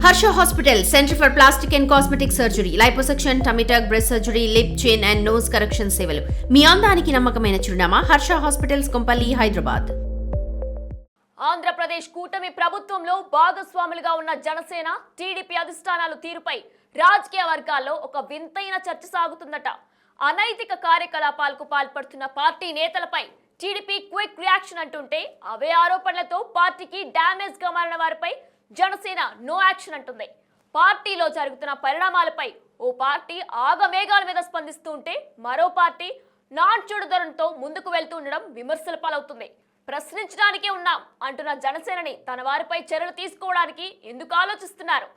Harsha hospital, centre for plastic and cosmetic surgery, liposuction, tummy టక్, breast surgery, lip, చిన్ and nose correction సేవలు. మీ అందానికి నమ్మకమైన చిరునామా హర్ష హాస్పిటల్స్, కొంపల్లి, హైదరాబాద్. ఆంధ్రప్రదేశ్ కూటమి ప్రభుత్వంలో భాగస్వాములుగా ఉన్న జనసేన, టీడీపీ అధిష్టానాలు తీరుపై రాజకీయ వర్గాల్లో ఒక వింతైన చర్చ సాగుతుందట. అనైతిక కార్యకలాపాలకు పాల్పడుతున్న పార్టీ నేతలపై టీడీపీ క్విక్ రియాక్షన్ అంటుంటే, అవే ఆరోపణలతో పార్టీకి డ్యామేజ్ గా మారిన వారిపై జనసేన నో యాక్షన్ అంటుంది. పార్టీలో జరుగుతున్న పరిణామాలపై ఓ పార్టీ ఆగమేఘాల మీద స్పందిస్తూ ఉంటే, మరో పార్టీ నాన్చుడు ధోరణితో ముందుకు వెళ్తూ ఉండడం విమర్శల పాలవుతుంది. ప్రశ్నించడానికే ఉన్నాం అంటున్న జనసేనని తన వారిపై చర్యలు తీసుకోవడానికి ఎందుకు ఆలోచిస్తున్నారు?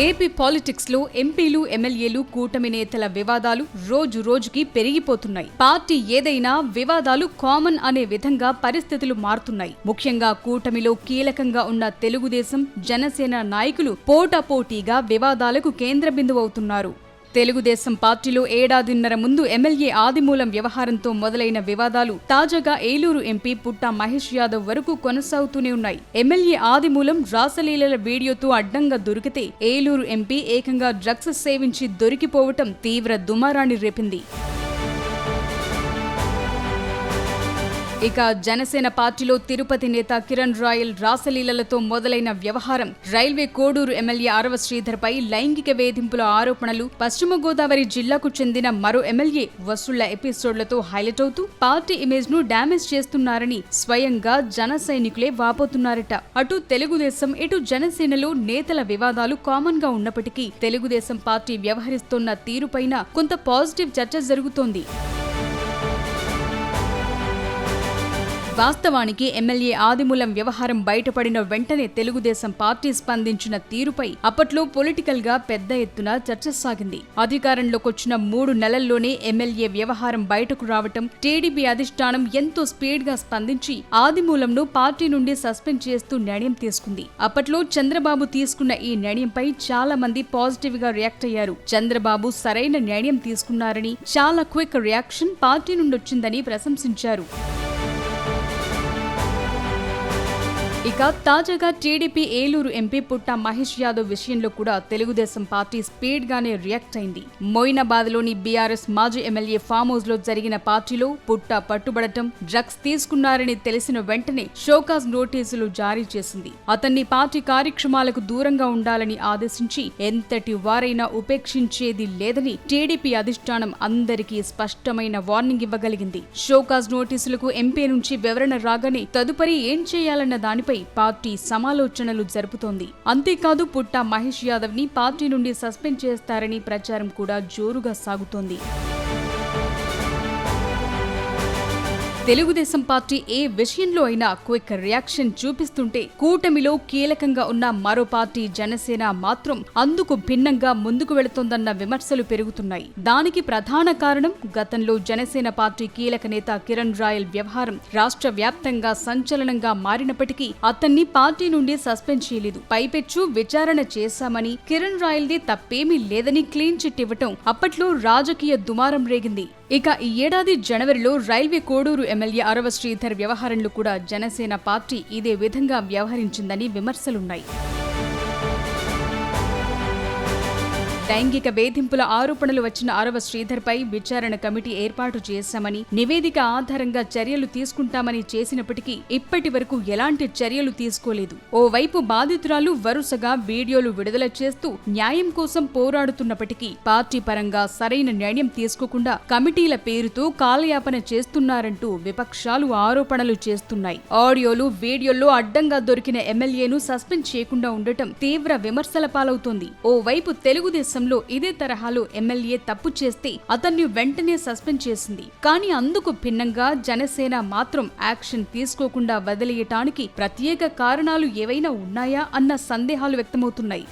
ఏపీ పాలిటిక్స్ లో ఎంపీలు, ఎమ్మెల్యేలు, కూటమి నేతల వివాదాలు రోజు రోజుకి పెరిగిపోతున్నాయి. పార్టీ ఏదైనా వివాదాలు కామన్ అనే విధంగా పరిస్థితులు మారుతున్నాయి. ముఖ్యంగా కూటమిలో కీలకంగా ఉన్న తెలుగుదేశం, జనసేన నాయకులు పోటాపోటీగా వివాదాలకు కేంద్ర బిందువు అవుతున్నారు. తెలుగుదేశం పార్టీలో ఏడాదిన్నర ముందు ఎమ్మెల్యే ఆదిమూలం వ్యవహారంతో మొదలైన వివాదాలు తాజాగా ఏలూరు ఎంపీ పుట్టా మహేష్ యాదవ్ వరకు కొనసాగుతూనే ఉన్నాయి. ఎమ్మెల్యే ఆదిమూలం రాసలీలల వీడియోతో అడ్డంగా దొరికితే ఏలూరు ఎంపీ ఏకంగా డ్రగ్స్ సేవించి దొరికిపోవటం తీవ్ర దుమారాన్ని రేపింది. ఇక జనసేన పార్టీలో తిరుపతి నేత కిరణ్ రాయల్ రాసలీలలతో మొదలైన వ్యవహారం, రైల్వే కోడూరు ఎమ్మెల్యే ఆరవ శ్రీధర్ పై లైంగిక వేధింపుల ఆరోపణలు, పశ్చిమ గోదావరి జిల్లాకు చెందిన మరో ఎమ్మెల్యే వసూళ్ల ఎపిసోడ్లతో హైలైట్ అవుతూ పార్టీ ఇమేజ్ ను డ్యామేజ్ చేస్తున్నారని స్వయంగా జన సైనికులే వాపోతున్నారట. అటు తెలుగుదేశం, ఇటు జనసేనలో నేతల వివాదాలు కామన్ గా ఉన్నప్పటికీ తెలుగుదేశం పార్టీ వ్యవహరిస్తున్న తీరుపైన కొంత పాజిటివ్ చర్చ జరుగుతోంది. వాస్తవానికి ఎమ్మెల్యే ఆదిమూలం వ్యవహారం బయటపడిన వెంటనే తెలుగుదేశం పార్టీ స్పందించిన తీరుపై అప్పట్లో పొలిటికల్ గా పెద్ద ఎత్తున చర్చ సాగింది. అధికారంలోకొచ్చిన 3 నెలల్లోనే ఎమ్మెల్యే వ్యవహారం బయటకు రావటం, టీడీపీ అధిష్టానం ఎంతో స్పీడ్ గా స్పందించి ఆదిమూలంను పార్టీ నుండి సస్పెండ్ చేస్తూ నిర్ణయం తీసుకుంది. అప్పట్లో చంద్రబాబు తీసుకున్న ఈ నిర్ణయంపై చాలా మంది పాజిటివ్ గా రియాక్ట్ అయ్యారు. చంద్రబాబు సరైన నిర్ణయం తీసుకున్నారని, చాలా క్విక్ రియాక్షన్ పార్టీ నుండి వచ్చిందని ప్రశంసించారు. ఇక తాజాగా టీడీపీ ఏలూరు ఎంపీ పుట్టా మహేష్ యాదవ్ విషయంలో కూడా తెలుగుదేశం పార్టీ స్పీడ్ గానే రియాక్ట్ అయింది. మొయినాబాద్ లోని బీఆర్ఎస్ మాజీ ఎమ్మెల్యే ఫామ్ హౌస్ లో జరిగిన పార్టీలో పుట్టా పట్టుబడటం, డ్రగ్స్ తీసుకున్నారని తెలిసిన వెంటనే షోకాజ్ నోటీసులు జారీ చేసింది. అతన్ని పార్టీ కార్యక్రమాలకు దూరంగా ఉండాలని ఆదేశించి ఎంతటి వారైనా ఉపేక్షించేది లేదని టీడీపీ అధిష్టానం అందరికీ స్పష్టమైన వార్నింగ్ ఇవ్వగలిగింది. షోకాజ్ నోటీసులకు ఎంపీ నుంచి వివరణ రాగానే తదుపరి ఏం చేయాలన్న దానిపై పార్టీ సమాలోచనలు జరుపుతోంది. అంతేకాదు పుట్టా మహేష్ యాదవ్ ని పార్టీ నుండి సస్పెండ్ చేస్తారని ప్రచారం కూడా జోరుగా సాగుతోంది. తెలుగుదేశం పార్టీ ఏ విషయంలో అయినా క్విక్ రియాక్షన్ చూపిస్తుంటే, కూటమిలో కీలకంగా ఉన్న మరో పార్టీ జనసేన మాత్రం అందుకు భిన్నంగా ముందుకు వెళుతోందన్న విమర్శలు పెరుగుతున్నాయి. దానికి ప్రధాన కారణం గతంలో జనసేన పార్టీ కీలక నేత కిరణ్ రాయల్ వ్యవహారం రాష్ట్ర వ్యాప్తంగా సంచలనంగా మారినప్పటికీ అతన్ని పార్టీ నుండి సస్పెండ్ చేయలేదు. పైపెచ్చు విచారణ చేశామని, కిరణ్ రాయల్ది తప్పేమీ లేదని క్లీన్ చిట్ ఇవ్వటం అప్పట్లో రాజకీయ దుమారం రేగింది. ఇక ఈ ఏడాది జనవరిలో రైల్వే కోడూరు ఎమ్మెల్యే ఆరవ శ్రీధర్ వ్యవహారంలో కూడా జనసేన పార్టీ ఇదే విధంగా వ్యవహరించిందని విమర్శలున్నాయి. లైంగిక వేధింపుల ఆరోపణలు వచ్చిన ఆరవ శ్రీధర్ పై విచారణ కమిటీ ఏర్పాటు చేశామని, నివేదిక ఆధారంగా చర్యలు తీసుకుంటామని చేసినప్పటికీ ఇప్పటి వరకు ఎలాంటి చర్యలు తీసుకోలేదు. ఓవైపు బాధితురాలు వరుసగా వీడియోలు విడుదల చేస్తూ న్యాయం కోసం పోరాడుతున్నప్పటికీ పార్టీ పరంగా సరైన నిర్ణయం తీసుకోకుండా కమిటీల పేరుతో కాలయాపన చేస్తున్నారంటూ విపక్షాలు ఆరోపణలు చేస్తున్నాయి. ఆడియోలు, వీడియోల్లో అడ్డంగా దొరికిన ఎమ్మెల్యేను సస్పెండ్ చేయకుండా ఉండటం తీవ్ర విమర్శల పాలవుతోంది. ఓవైపు తెలుగుదేశం ఇదే తరహాలో ఎమ్మెల్యే తప్పు చేస్తే అతన్ని వెంటనే సస్పెండ్ చేసింది. కానీ అందుకు భిన్నంగా జనసేన మాత్రం యాక్షన్ తీసుకోకుండా వదిలేయటానికి ప్రత్యేక కారణాలు ఏవైనా ఉన్నాయా అన్న సందేహాలు వ్యక్తమవుతున్నాయి.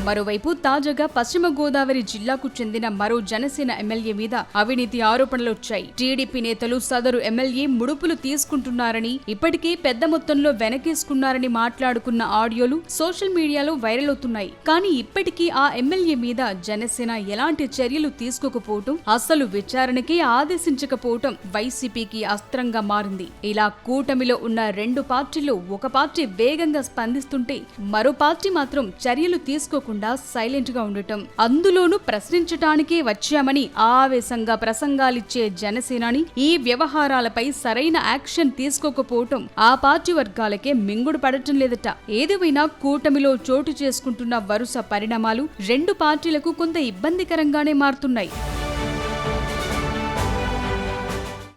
మరోవైపు తాజాగా పశ్చిమ గోదావరి జిల్లాకు చెందిన మరో జనసేన ఎమ్మెల్యే మీద అవినీతి ఆరోపణలు వచ్చాయి. టీడీపీ నేతలు సదరు ఎమ్మెల్యే ముడుపులు తీసుకుంటున్నారని, ఇప్పటికే పెద్ద మొత్తంలో వెనకేసుకున్నారని మాట్లాడుకున్న ఆడియోలు సోషల్ మీడియాలో వైరల్ అవుతున్నాయి. కానీ ఇప్పటికీ ఆ ఎమ్మెల్యే మీద జనసేన ఎలాంటి చర్యలు తీసుకోకపోవటం, అసలు విచారణకే ఆదేశించకపోవటం వైసీపీకి అస్త్రంగా మారింది. ఇలా కూటమిలో ఉన్న రెండు పార్టీలు ఒక పార్టీ వేగంగా స్పందిస్తుంటే మరో పార్టీ మాత్రం చర్యలు తీసుకోకుండా సైలెంట్ గా ఉండటం, అందులోనూ ప్రశ్నించటానికే వచ్చామని ఆవేశంగా ప్రసంగాలిచ్చే జనసేనాని ఈ వ్యవహారాలపై సరైన యాక్షన్ తీసుకోకపోవటం ఆ పార్టీ వర్గాలకే మింగుడు పడటం లేదట. ఏదేమైనా కూటమిలో చోటు చేసుకుంటున్న వరుస పరిణామాలు రెండు పార్టీలకు కొంత ఇబ్బందికరంగానే మారుతున్నాయి.